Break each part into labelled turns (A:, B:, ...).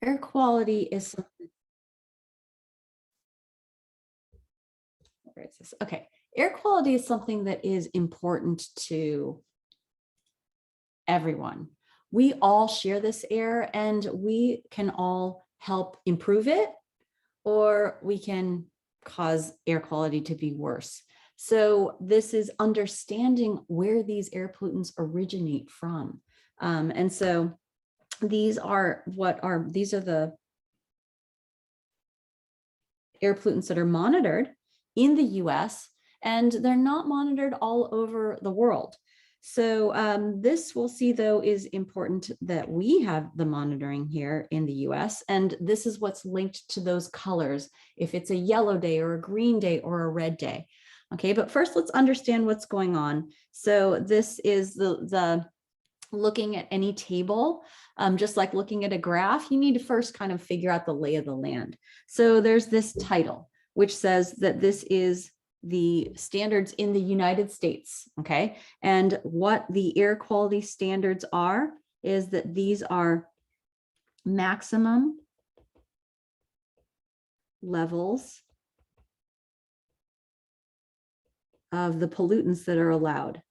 A: Air quality is, where is this? Okay, air quality is something that is important to everyone. We all share this air and we can all help improve it, or we can cause air quality to be worse. So this is understanding where these air pollutants originate from. And so these are the air pollutants that are monitored in the US, and they're not monitored all over the world. So this we'll see though is important that we have the monitoring here in the US, and this is what's linked to those colors, if it's a yellow day or a green day or a red day. Okay, but first let's understand what's going on. So this is the looking at any table, just like looking at a graph, you need to first kind of figure out the lay of the land. So there's this title, which says that this is the standards in the United States, okay? And what the air quality standards are is that these are maximum levels of the pollutants that are allowed.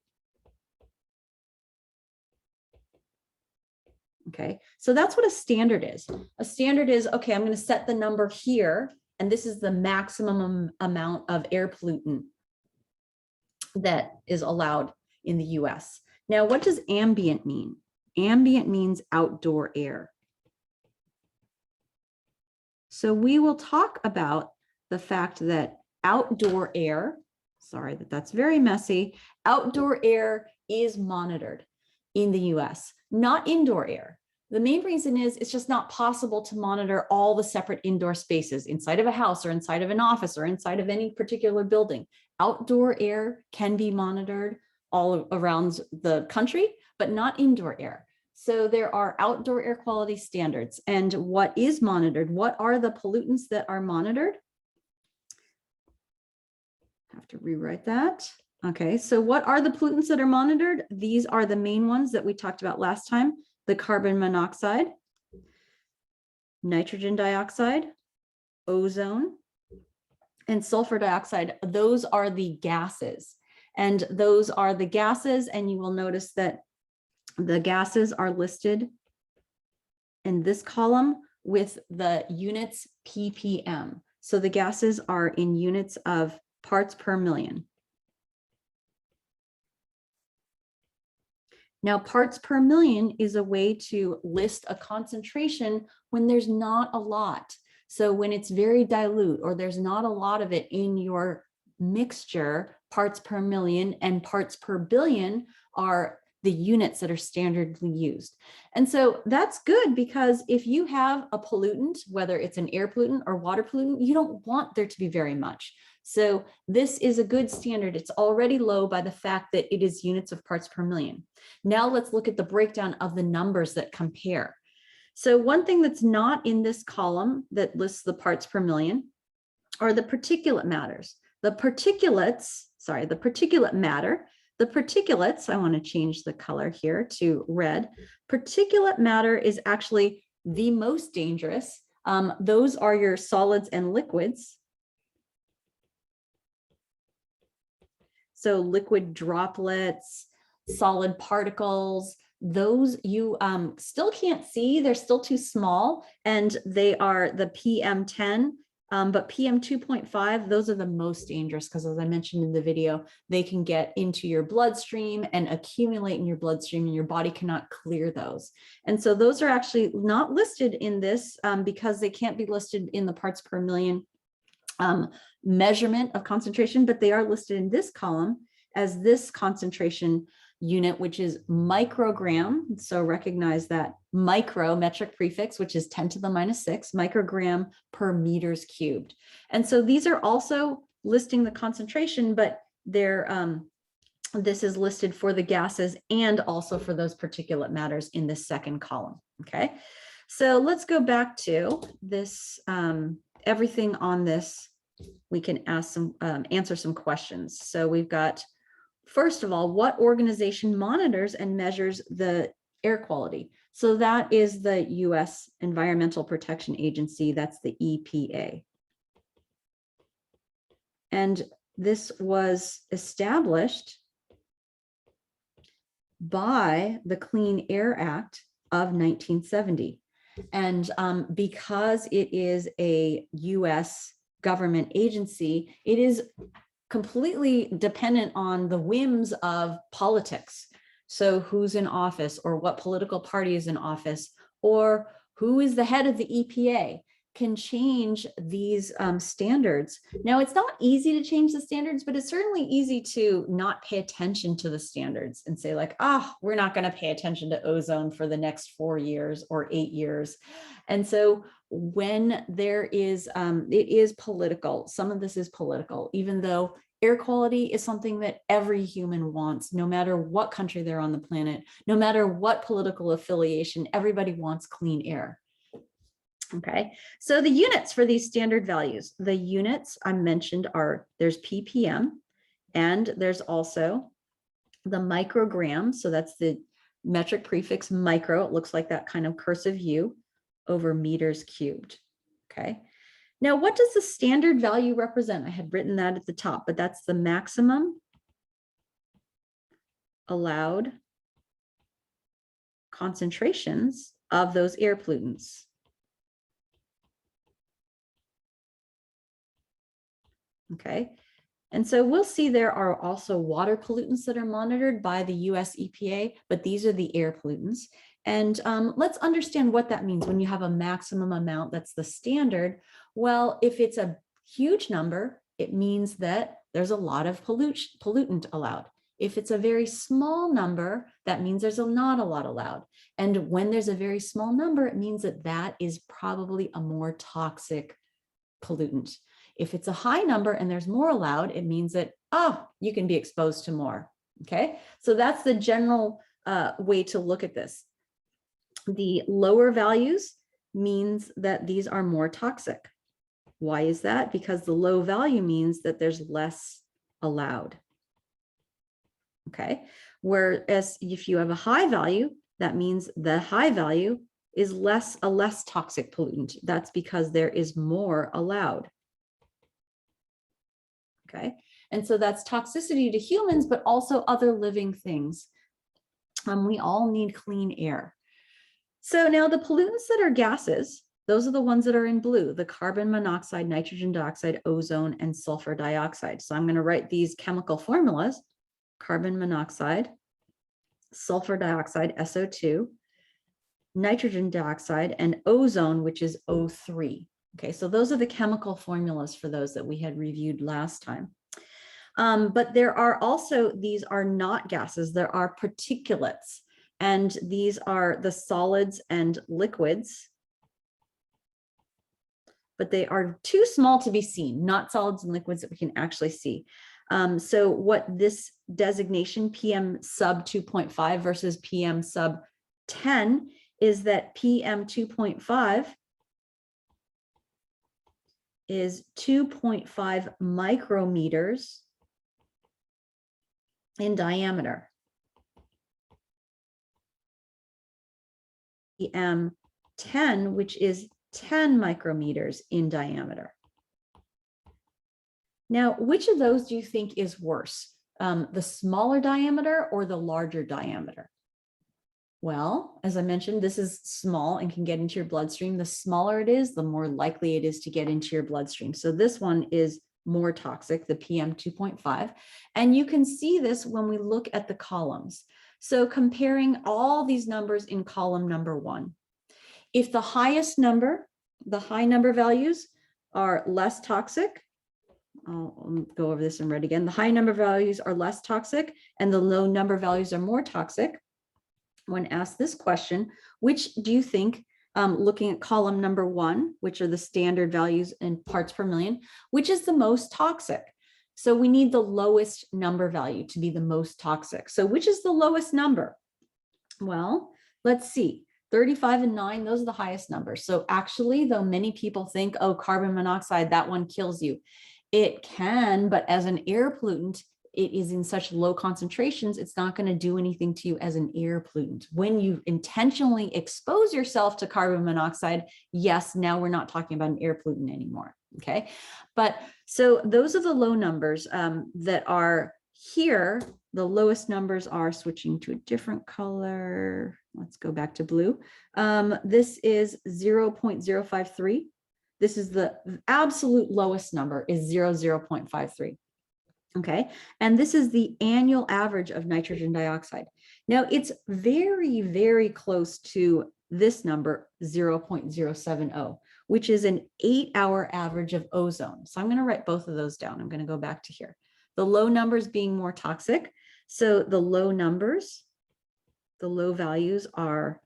A: Okay, so that's what a standard is. A standard is, okay, I'm going to set the number here, and this is the maximum amount of air pollutant that is allowed in the US. Now, what does ambient mean? Ambient means outdoor air. So we will talk about the fact that outdoor air, sorry that that's very messy, outdoor air is monitored in the US, not indoor air. The main reason is it's just not possible to monitor all the separate indoor spaces inside of a house or inside of an office or inside of any particular building. Outdoor air can be monitored all around the country, but not indoor air. So there are outdoor air quality standards. And what is monitored? What are the pollutants that are monitored? I have to rewrite that. Okay, so what are the pollutants that are monitored? These are the main ones that we talked about last time: the carbon monoxide, nitrogen dioxide, ozone, and sulfur dioxide. Those are the gases. And those are the gases, and you will notice that the gases are listed in this column with the units ppm. So the gases are in units of parts per million. Now, parts per million is a way to list a concentration when there's not a lot. So when it's very dilute or there's not a lot of it in your mixture, parts per million and parts per billion are the units that are standardly used. And so that's good, because if you have a pollutant, whether it's an air pollutant or water pollutant, you don't want there to be very much. So this is a good standard. It's already low by the fact that it is units of parts per million. Now let's look at the breakdown of the numbers that compare. So one thing that's not in this column that lists the parts per million are the particulate matters. The particulates, sorry, the particulate matter, the particulates, I want to change the color here to red. Particulate matter is actually the most dangerous. Those are your solids and liquids. So liquid droplets, solid particles, those you still can't see, they're still too small, and they are the PM10, but PM 2.5, those are the most dangerous, because as I mentioned in the video, they can get into your bloodstream and accumulate in your bloodstream, and your body cannot clear those. And so those are actually not listed in this because they can't be listed in the parts per million measurement of concentration, but they are listed in this column as this concentration unit, which is microgram. So recognize that micro metric prefix, which is 10 to the minus 6 microgram per meters cubed. And so these are also listing the concentration, but they're this is listed for the gases and also for those particulate matters in this second column. Okay, so let's go back to this. Everything on this, we can ask some answer some questions. So we've got, first of all, what organization monitors and measures the air quality? So that is the US Environmental Protection Agency, that's the EPA. And this was established by the Clean Air Act of 1970. And because it is a US government agency, it is completely dependent on the whims of politics. So who's in office, or what political party is in office, or who is the head of the EPA can change these standards. Now, it's not easy to change the standards, but it's certainly easy to not pay attention to the standards and say like, we're not going to pay attention to ozone for the next 4 years or 8 years. And so when there is, it is political, some of this is political, even though air quality is something that every human wants, no matter what country they're on the planet, no matter what political affiliation, everybody wants clean air. Okay, so the units for these standard values, the units I mentioned are, there's ppm, and there's also the microgram. So that's the metric prefix micro. It looks like that kind of cursive U over meters cubed. Okay, now what does the standard value represent? I had written that at the top, but that's the maximum allowed concentrations of those air pollutants. Okay, and so we'll see there are also water pollutants that are monitored by the US EPA, but these are the air pollutants. And let's understand what that means when you have a maximum amount that's the standard. Well, if it's a huge number, it means that there's a lot of pollutant allowed. If it's a very small number, that means there's not a lot allowed. And when there's a very small number, it means that that is probably a more toxic pollutant. If it's a high number and there's more allowed, it means that, you can be exposed to more. Okay, so that's the general way to look at this. The lower values means that these are more toxic. Why is that? Because the low value means that there's less allowed. Okay, whereas if you have a high value, that means the high value is a less toxic pollutant. That's because there is more allowed. Okay, and so that's toxicity to humans, but also other living things. We all need clean air. So now the pollutants that are gases, those are the ones that are in blue, the carbon monoxide, nitrogen dioxide, ozone, and sulfur dioxide. So I'm going to write these chemical formulas: carbon monoxide, sulfur dioxide, SO2, nitrogen dioxide, and ozone, which is O3. Okay, so those are the chemical formulas for those that we had reviewed last time. But there are also, these are not gases, there are particulates, and these are the solids and liquids, but they are too small to be seen, not solids and liquids that we can actually see. So what this designation, PM sub 2.5 versus PM sub 10, is that PM 2.5 is 2.5 micrometers in diameter. PM 10, which is 10 micrometers in diameter. Now, which of those do you think is worse? The smaller diameter or the larger diameter? Well, as I mentioned, this is small and can get into your bloodstream. The smaller it is, the more likely it is to get into your bloodstream. So this one is more toxic, the PM 2.5. And you can see this when we look at the columns. So comparing all these numbers in column number 1, if the highest number, the high number values are less toxic, I'll go over this in red again. The high number values are less toxic and the low number values are more toxic. When asked this question, which do you think, looking at column number 1, which are the standard values in parts per million, which is the most toxic? So we need the lowest number value to be the most toxic. So which is the lowest number? Well, let's see. 35 and 9, those are the highest numbers. So actually, though many people think, oh, carbon monoxide, that one kills you. It can, but as an air pollutant, it is in such low concentrations, it's not going to do anything to you as an air pollutant. When you intentionally expose yourself to carbon monoxide, yes, now we're not talking about an air pollutant anymore. Okay. But so those are the low numbers that are here. The lowest numbers are, switching to a different color. Let's go back to blue. This is 0.053. This is the absolute lowest number, is 0.53. Okay, and this is the annual average of nitrogen dioxide. Now it's very, very close to this number, 0.070, which is an 8-hour average of ozone. So I'm going to write both of those down. I'm going to go back to here. The low numbers being more toxic. So the low numbers, the low values are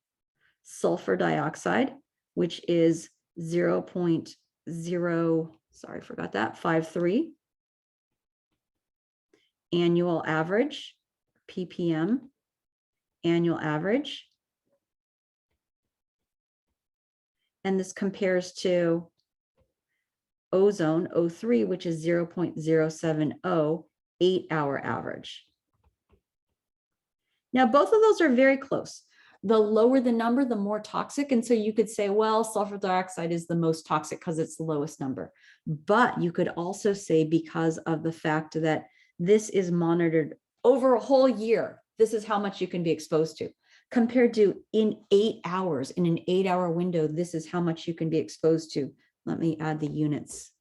A: sulfur dioxide, which is 53. Annual average, ppm, annual average. And this compares to ozone, O3, which is 0.070, 8-hour average. Now, both of those are very close. The lower the number, the more toxic. And so you could say, well, sulfur dioxide is the most toxic because it's the lowest number. But you could also say, because of the fact that this is monitored over a whole year, this is how much you can be exposed to. Compared to in 8 hours, in an 8-hour window, this is how much you can be exposed to. Let me add the units.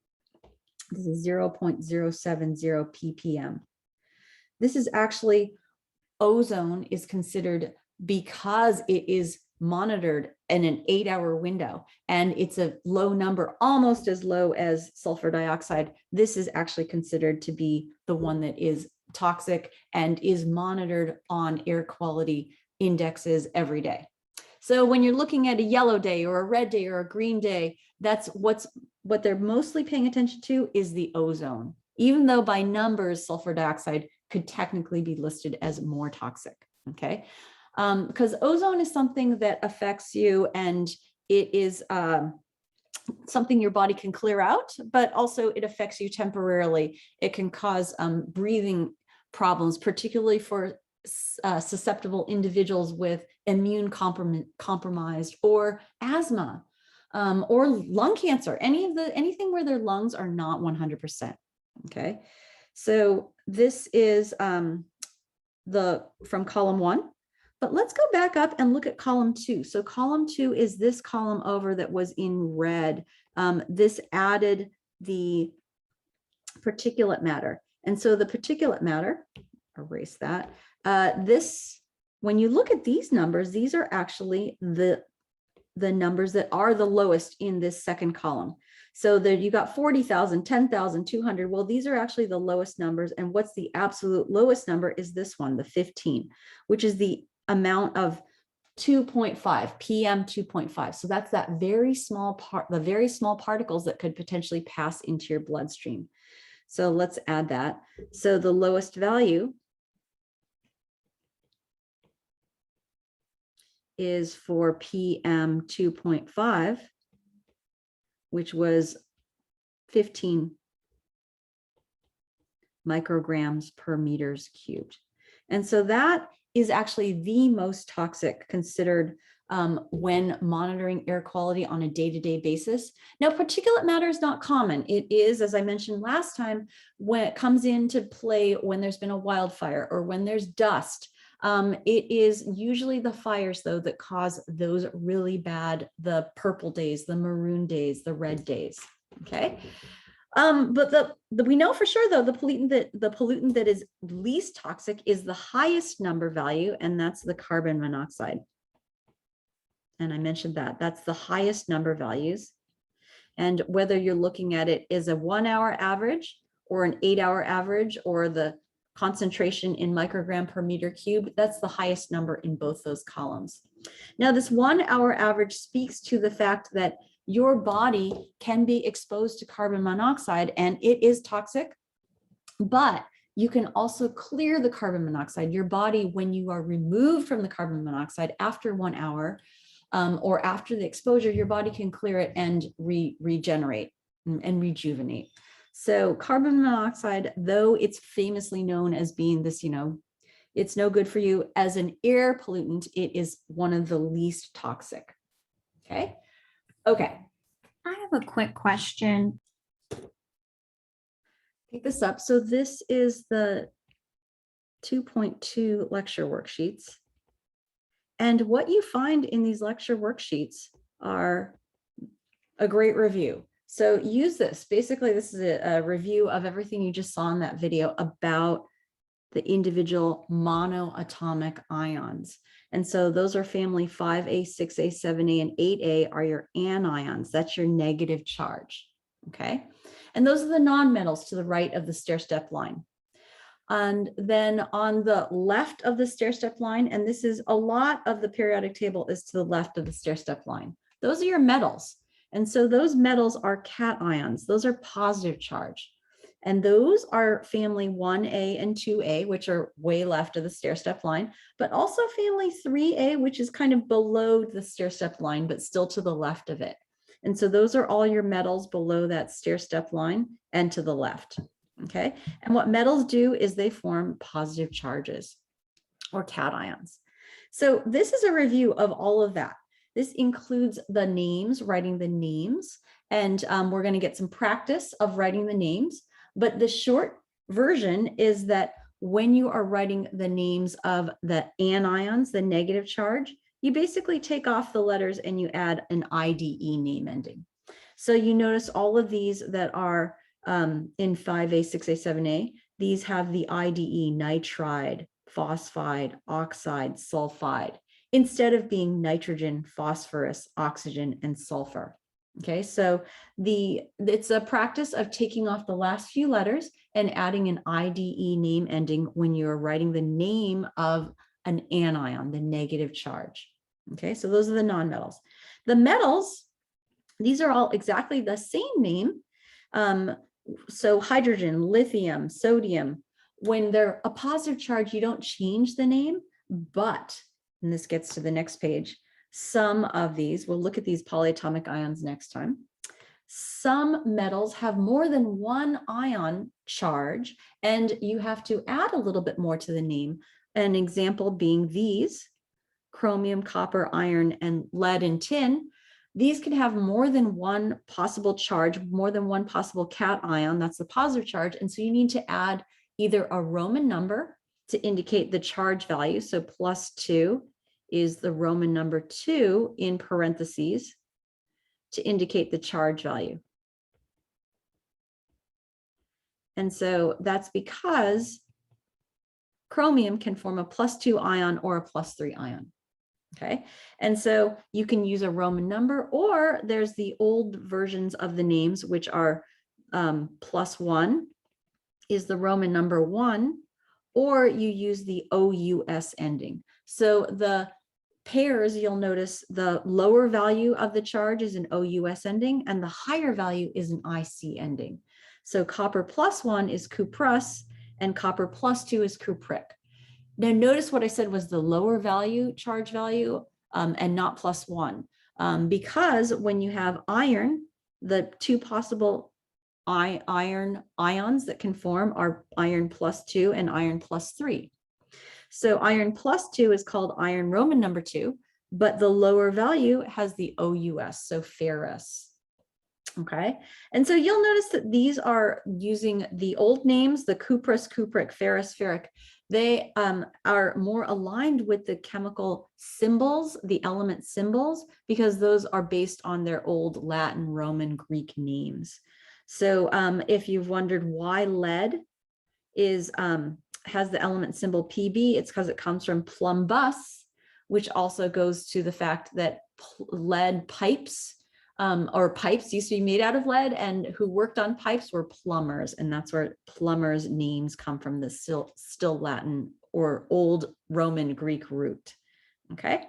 A: This is 0.070 ppm. This is actually, ozone is considered, because it is monitored in an 8-hour window, and it's a low number, almost as low as sulfur dioxide. This is actually considered to be the one that is toxic and is monitored on air quality indexes every day. So when you're looking at a yellow day or a red day or a green day, that's what they're mostly paying attention to, is the ozone, even though by numbers, sulfur dioxide could technically be listed as more toxic. Okay. Because ozone is something that affects you, and it is something your body can clear out, but also it affects you temporarily. It can cause breathing problems, particularly for susceptible individuals with immune compromised or asthma or lung cancer, anything where their lungs are not 100%. Okay, so this is from column 1. But let's go back up and look at column 2. So column 2 is this column over that was in red. This added the particulate matter. And so the particulate matter, erase that. When you look at these numbers, these are actually the numbers that are the lowest in this second column. So that you got 40,000, 10,000, 200. Well, these are actually the lowest numbers. And what's the absolute lowest number is this one, the 15, which is the amount of 2.5, PM 2.5. So that's that very small part, the very small particles that could potentially pass into your bloodstream. So let's add that. So the lowest value is for PM 2.5, which was 15 micrograms per meters cubed. And so that is actually the most toxic considered when monitoring air quality on a day-to-day basis. Now, particulate matter is not common. It is, as I mentioned last time, when it comes into play when there's been a wildfire or when there's dust. It is usually the fires, though, that cause those really bad, the purple days, the maroon days, the red days. Okay. But we know for sure, though, the pollutant that is least toxic is the highest number value, and that's the carbon monoxide. And I mentioned that that's the highest number values. And whether you're looking at it as a 1-hour average or an 8-hour average or the concentration in microgram per meter cube, that's the highest number in both those columns. Now, this 1-hour average speaks to the fact that your body can be exposed to carbon monoxide and it is toxic, but you can also clear the carbon monoxide. Your body, when you are removed from the carbon monoxide after 1 hour or after the exposure, your body can clear it and regenerate and rejuvenate. So carbon monoxide, though it's famously known as being this, it's no good for you as an air pollutant, it is one of the least toxic. Okay. Okay.
B: I have a quick question.
A: Pick this up. So this is the 2.2 lecture worksheets. And what you find in these lecture worksheets are a great review. So use this. Basically, this is a review of everything you just saw in that video about the individual monoatomic ions. And so those are family 5A, 6A, 7A, and 8A are your anions. That's your negative charge, okay? And those are the nonmetals to the right of the stair-step line. And then on the left of the stair-step line, and this is a lot of the periodic table is to the left of the stair-step line. Those are your metals. And so those metals are cations. Those are positive charge. And those are family 1A and 2A, which are way left of the stair-step line, but also family 3A, which is kind of below the stair-step line, but still to the left of it. And so those are all your metals below that stair-step line and to the left. Okay. And what metals do is they form positive charges or cations. So this is a review of all of that. This includes the names, writing the names, and we're going to get some practice of writing the names. But the short version is that when you are writing the names of the anions, the negative charge, you basically take off the letters and you add an IDE name ending. So you notice all of these that are in 5A, 6A, 7A, these have the IDE, nitride, phosphide, oxide, sulfide, instead of being nitrogen, phosphorus, oxygen, and sulfur. Okay, so it's a practice of taking off the last few letters and adding an IDE name ending when you're writing the name of an anion, the negative charge. Okay, so those are the nonmetals. The metals, these are all exactly the same name. So hydrogen, lithium, sodium, when they're a positive charge, you don't change the name, but, and this gets to the next page, some of these, we'll look at these polyatomic ions next time. Some metals have more than one ion charge, and you have to add a little bit more to the name. An example being these, chromium, copper, iron, and lead and tin. These can have more than one possible charge, more than one possible cation, that's the positive charge. And so you need to add either a Roman number to indicate the charge value. So +2 is the Roman number 2 in parentheses to indicate the charge value. And so that's because chromium can form a +2 ion or a +3 ion. Okay, and so you can use a Roman number, or there's the old versions of the names, which are +1 is the Roman number 1, or you use the OUS ending. So the pairs, you'll notice the lower value of the charge is an OUS ending, and the higher value is an IC ending. So copper +1 is cuprous, and copper +2 is cupric. Now, notice what I said was the lower value charge value and not +1, because when you have iron, the two possible iron ions that can form are iron +2 and iron +3. So iron +2 is called iron Roman number 2, but the lower value has the OUS, so ferrous. Okay, and so you'll notice that these are using the old names, the cuprous, cupric, ferrous, ferric. They are more aligned with the chemical symbols, the element symbols, because those are based on their old Latin, Roman, Greek names. So if you've wondered why lead is has the element symbol Pb, it's because it comes from plumbus, which also goes to the fact that lead pipes or pipes used to be made out of lead, and who worked on pipes were plumbers, and that's where plumbers' names come from, the still Latin or old Roman Greek root. Okay,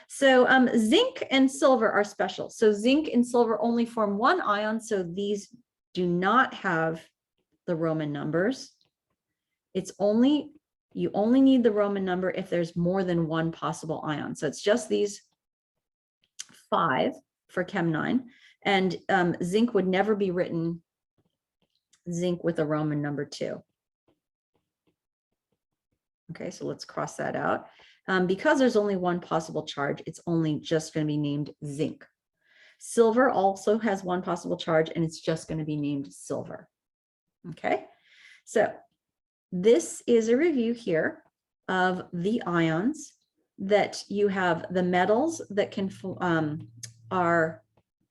A: so zinc and silver are special. So zinc and silver only form one ion, so these do not have the Roman numbers. It's only, you only need the Roman number if there's more than one possible ion. So it's just these 5 for Chem 9, and zinc would never be written zinc with a Roman number 2. Okay, so let's cross that out. Because there's only one possible charge, it's only just going to be named zinc. Silver also has one possible charge, and it's just going to be named silver. Okay, so this is a review here of the ions that you have. The metals that can are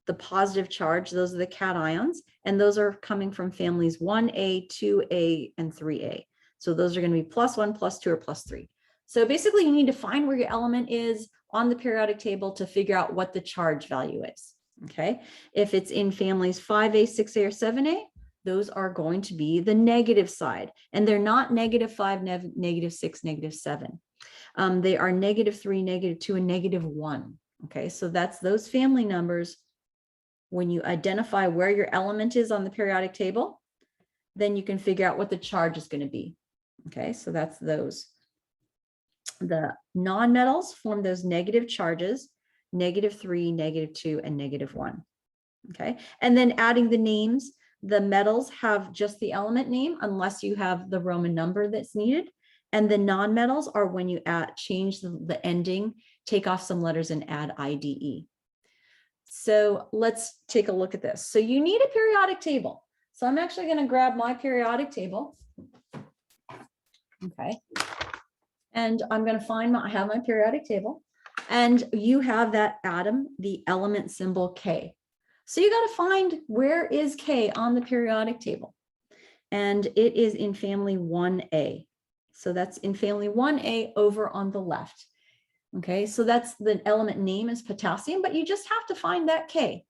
A: the positive charge. Those are the cations, and those are coming from families 1A, 2A, and 3A. So those are going to be +1, +2, or +3. So basically, you need to find where your element is on the periodic table to figure out what the charge value is. Okay, if it's in families 5A, 6A, or 7A, those are going to be the negative side, and they're not -5, -6, -7. They are -3, -2, and -1. Okay, so that's those family numbers. When you identify where your element is on the periodic table, then you can figure out what the charge is going to be. Okay, so that's those. The nonmetals form those negative charges, -3, -2, and -1. Okay, and then adding the names, the metals have just the element name unless you have the Roman number that's needed. And the nonmetals are when you change the ending, take off some letters and add IDE. So let's take a look at this. So you need a periodic table. So I'm actually going to grab my periodic table. Okay. And I'm going to I have my periodic table, and you have that atom, the element symbol K. So you got to find where is K on the periodic table. And it is in family 1A. So that's in family 1A over on the left. Okay, so that's the element name is potassium, but you just have to find that K.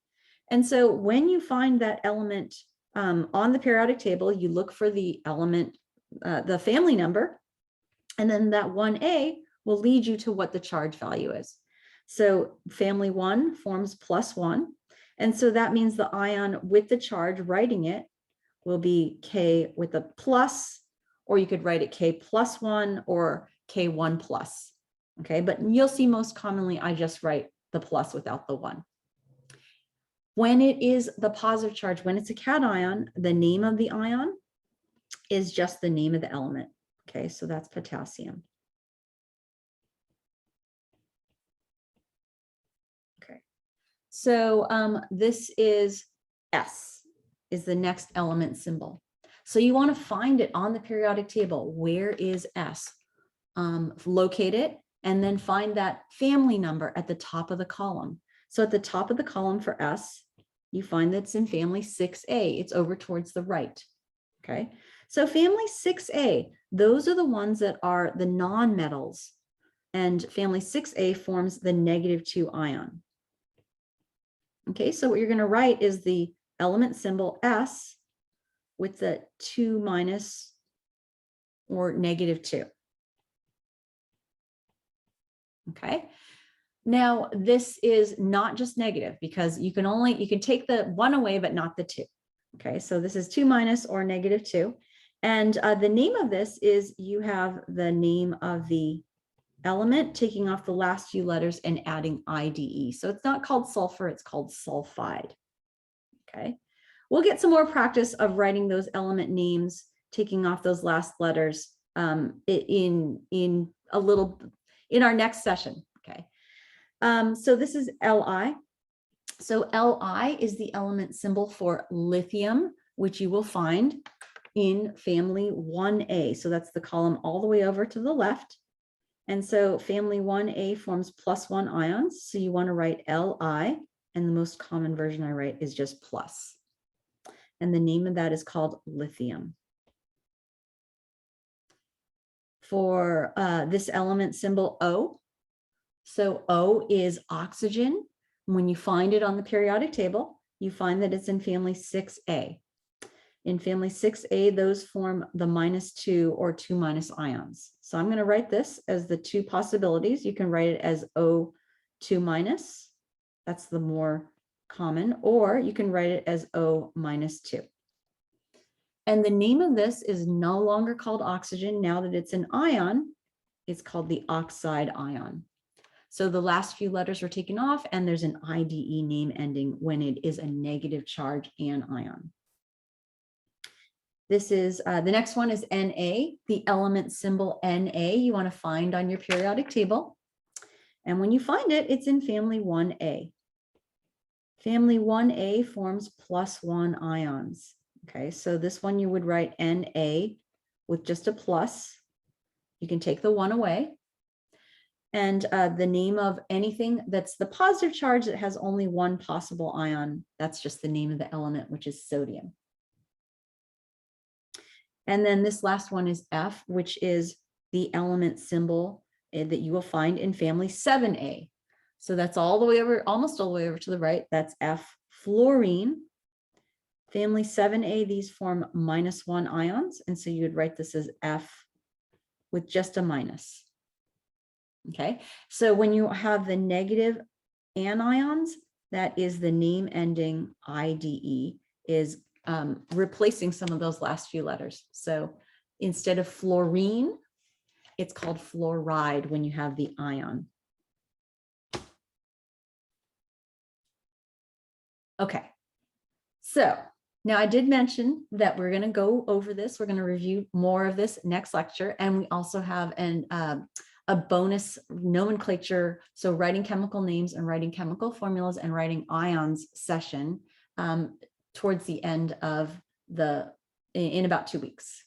A: And so when you find that element on the periodic table, you look for the element, the family number, and then that 1A will lead you to what the charge value is. So family 1 forms +1. And so that means the ion with the charge, writing it, will be K with a plus, or you could write it K +1 or K1+. Okay, but you'll see most commonly I just write the plus without the 1. When it is the positive charge, when it's a cation, the name of the ion is just the name of the element. Okay, so that's potassium. Okay, so this is S, is the next element symbol. So you want to find it on the periodic table. Where is S? Locate it, and then find that family number at the top of the column. So at the top of the column for S, you find that it's in family 6A. It's over towards the right. Okay, so family 6A, those are the ones that are the nonmetals, and family 6A forms the -2 ion. Okay, so what you're going to write is the element symbol S with the 2- or -2. Okay, now this is not just negative, because you can take the 1 away, but not the 2. Okay, so this is 2- or -2. And the name of this is, you have the name of the element, taking off the last few letters and adding IDE. So it's not called sulfur, it's called sulfide. Okay, we'll get some more practice of writing those element names, taking off those last letters in our next session. Okay, so this is Li. So Li is the element symbol for lithium, which you will find in family 1A. So that's the column all the way over to the left. And so family 1A forms +1 ions. So you want to write Li, and the most common version I write is just plus. And the name of that is called lithium. For this element symbol O, so O is oxygen. When you find it on the periodic table, you find that it's in family 6A. In family 6A, those form the -2 or 2- ions. So I'm going to write this as the 2 possibilities. You can write it as O2-. That's the more common, or you can write it as O-2. And the name of this is no longer called oxygen. Now that it's an ion, it's called the oxide ion. So the last few letters are taken off, and there's an IDE name ending when it is a negative charge and ion. This is, the next one is Na, the element symbol Na you want to find on your periodic table. And when you find it, it's in family 1A. Family 1A forms +1 ions. Okay, so this one you would write Na with just a plus. You can take the 1 away. And the name of anything that's the positive charge that has only one possible ion, that's just the name of the element, which is sodium. And then this last one is F, which is the element symbol that you will find in family 7A. So that's all the way over, almost all the way over to the right. That's F, fluorine. Family 7A, these form -1 ions. And so you would write this as F with just a minus. Okay, so when you have the negative anions, that is the name ending IDE, is replacing some of those last few letters. So instead of fluorine, it's called fluoride when you have the ion. Okay, so now I did mention that we're going to go over this. We're going to review more of this next lecture. And we also have a bonus nomenclature. So writing chemical names and writing chemical formulas and writing ions session towards the end of in about 2 weeks.